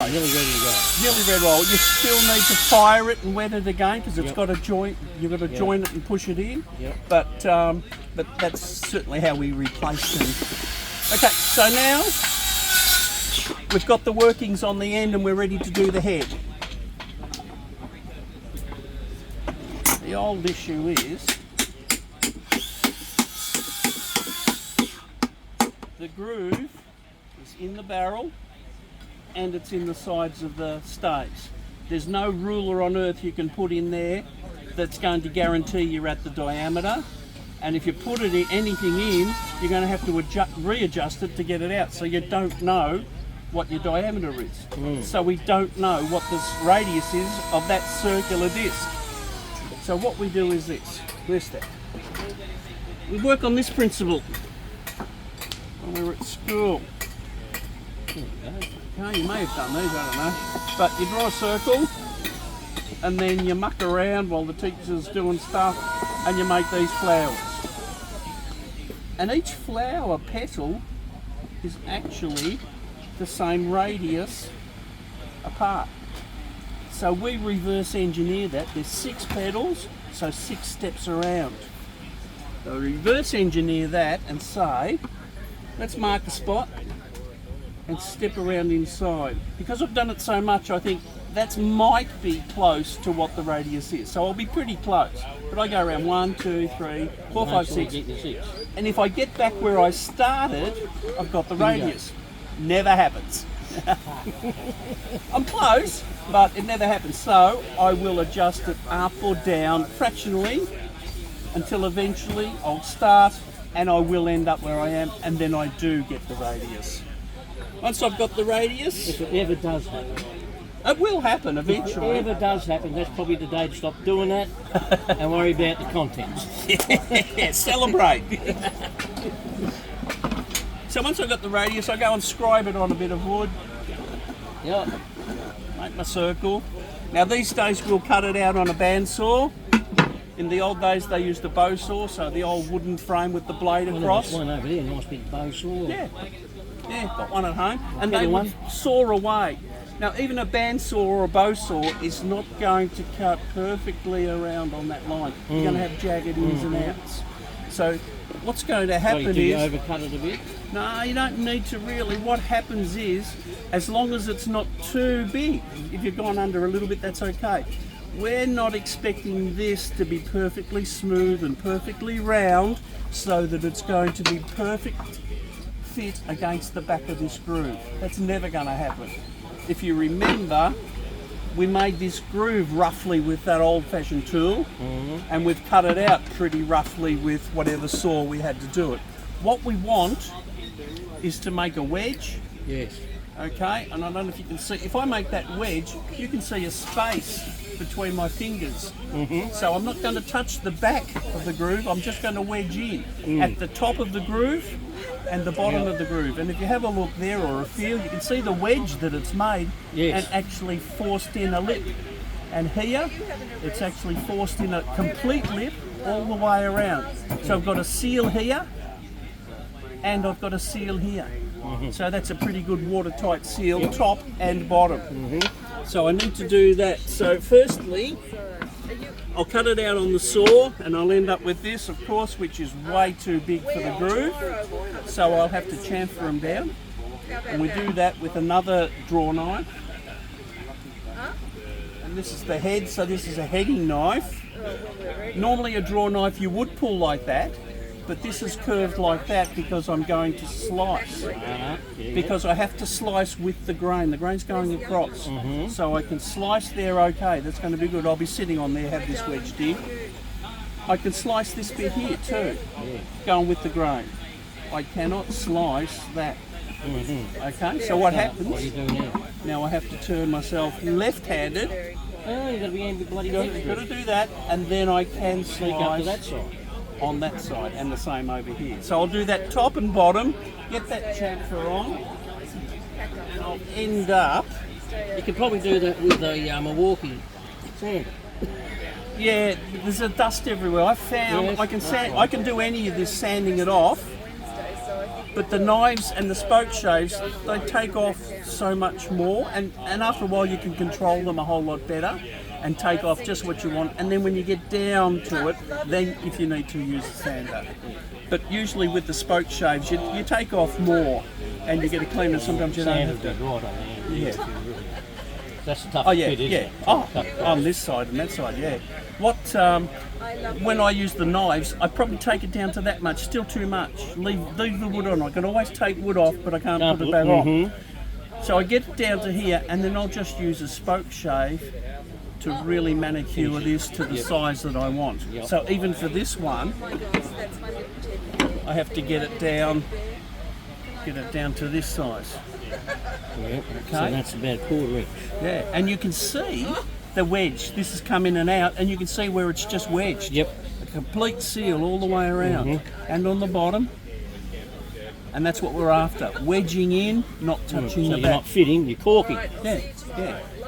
Nearly ready to go. Nearly red roll. You still need to fire it and wet it again because it's got a joint. You've got to join it and push it in. Yep. But that's certainly how we replace them. Okay, so now we've got the workings on the end and we're ready to do the head. The old issue is the groove is in the barrel and it's in the sides of the staves. There's no ruler on earth you can put in there that's going to guarantee you're at the diameter, and if you put anything in, you're going to have to readjust it to get it out, so you don't know what your diameter is. So we don't know what the radius is of that circular disc. So what we do is this. Where's that? We work on this principle when we were at school. Okay, you may have done these, I don't know. But you draw a circle and then you muck around while the teacher's doing stuff and you make these flowers. And each flower petal is actually the same radius apart. So we reverse engineer that. There's 6 petals, so 6 steps around. So we reverse engineer that and say, let's mark a spot and step around inside. Because I've done it so much, I think that might be close to what the radius is. So I'll be pretty close. But I go around 1, 2, 3, 4, 5, 6. And if I get back where I started, I've got the radius. Never happens. I'm close, but it never happens. So I will adjust it up or down fractionally until eventually I'll start and I will end up where I am, and then I do get the radius. Once I've got the radius, If it ever does happen. it will happen eventually. If it ever does happen, that's probably the day to stop doing that and worry about the contents. Yeah, celebrate. So once I've got the radius, I go and scribe it on a bit of wood. Yep. Make my circle. Now these days we'll cut it out on a bandsaw. In the old days they used a bow saw, so the old wooden frame with the blade across. There's one over there, nice big bow saw. Yeah, got one at home. And they would saw away. Now even a bandsaw or a bow saw is not going to cut perfectly around on that line. You're going to have jagged ins and outs. So what's going to happen Do you is... overcut it a bit? No, you don't need to really. What happens is, as long as it's not too big, if you've gone under a little bit, that's okay. We're not expecting this to be perfectly smooth and perfectly round so that it's going to be perfect fit against the back of this groove. That's never going to happen. If you remember, we made this groove roughly with that old-fashioned tool, and we've cut it out pretty roughly with whatever saw we had to do it. What we want is to make a wedge. Yes. Okay, and I don't know if you can see, if I make that wedge, you can see a space between my fingers. So I'm not going to touch the back of the groove, I'm just going to wedge in at the top of the groove and the bottom of the groove. And if you have a look there or a feel, you can see the wedge that it's made and actually forced in a lip. And here, it's actually forced in a complete lip all the way around. So I've got a seal here and I've got a seal here. So that's a pretty good watertight seal, top and bottom. So I need to do that. So firstly, I'll cut it out on the saw and I'll end up with this, of course, which is way too big for the groove. So I'll have to chamfer them down. And we do that with another draw knife. And this is the head, so this is a heading knife. Normally a draw knife you would pull like that, but this is curved like that because I'm going to slice. Because I have to slice with the grain. The grain's going across. So I can slice there okay. That's going to be good. I'll be sitting on there, have this wedged in. I can slice this bit here too, going with the grain. I cannot slice that. Okay, so what happens? What are you doing now? Now I have to turn myself left-handed. Oh, you've got to be able to bloody You've got to do that, and then I can sneak up to that slice side. on that side and the same over here. So I'll do that top and bottom, get that chamfer on, and I'll end up... You could probably do that with a Milwaukee sander. Yeah, there's a dust everywhere. I found I can do any of this sanding it off, But the knives and the spoke shaves, they take off so much more, and after a while you can control them a whole lot better and take off just what you want. And then when you get down to it, then if you need to, use the sander. But usually with the spoke shaves, you take off more and you get it cleaner. Sometimes you don't have to. Right on the end. Yeah. That's the tough Oh yeah, bit, isn't yeah. it? Oh, Tough on this side and that side, yeah. What when I use the knives, I probably take it down to that much. Still too much. Leave the wood on. I can always take wood off, but I can't put it back on. So I get it down to here, and then I'll just use a spoke shave to really manicure this to the size that I want. So even for this one, I have to get it down to this size. Yeah. So that's about a quarter inch. Yeah, and you can see the wedge. This has come in and out, and you can see where it's just wedged. Yep. A complete seal all the way around, and on the bottom. And that's what we're after. Wedging in, not touching So the you're back. not fitting, you're corking. Yeah, yeah.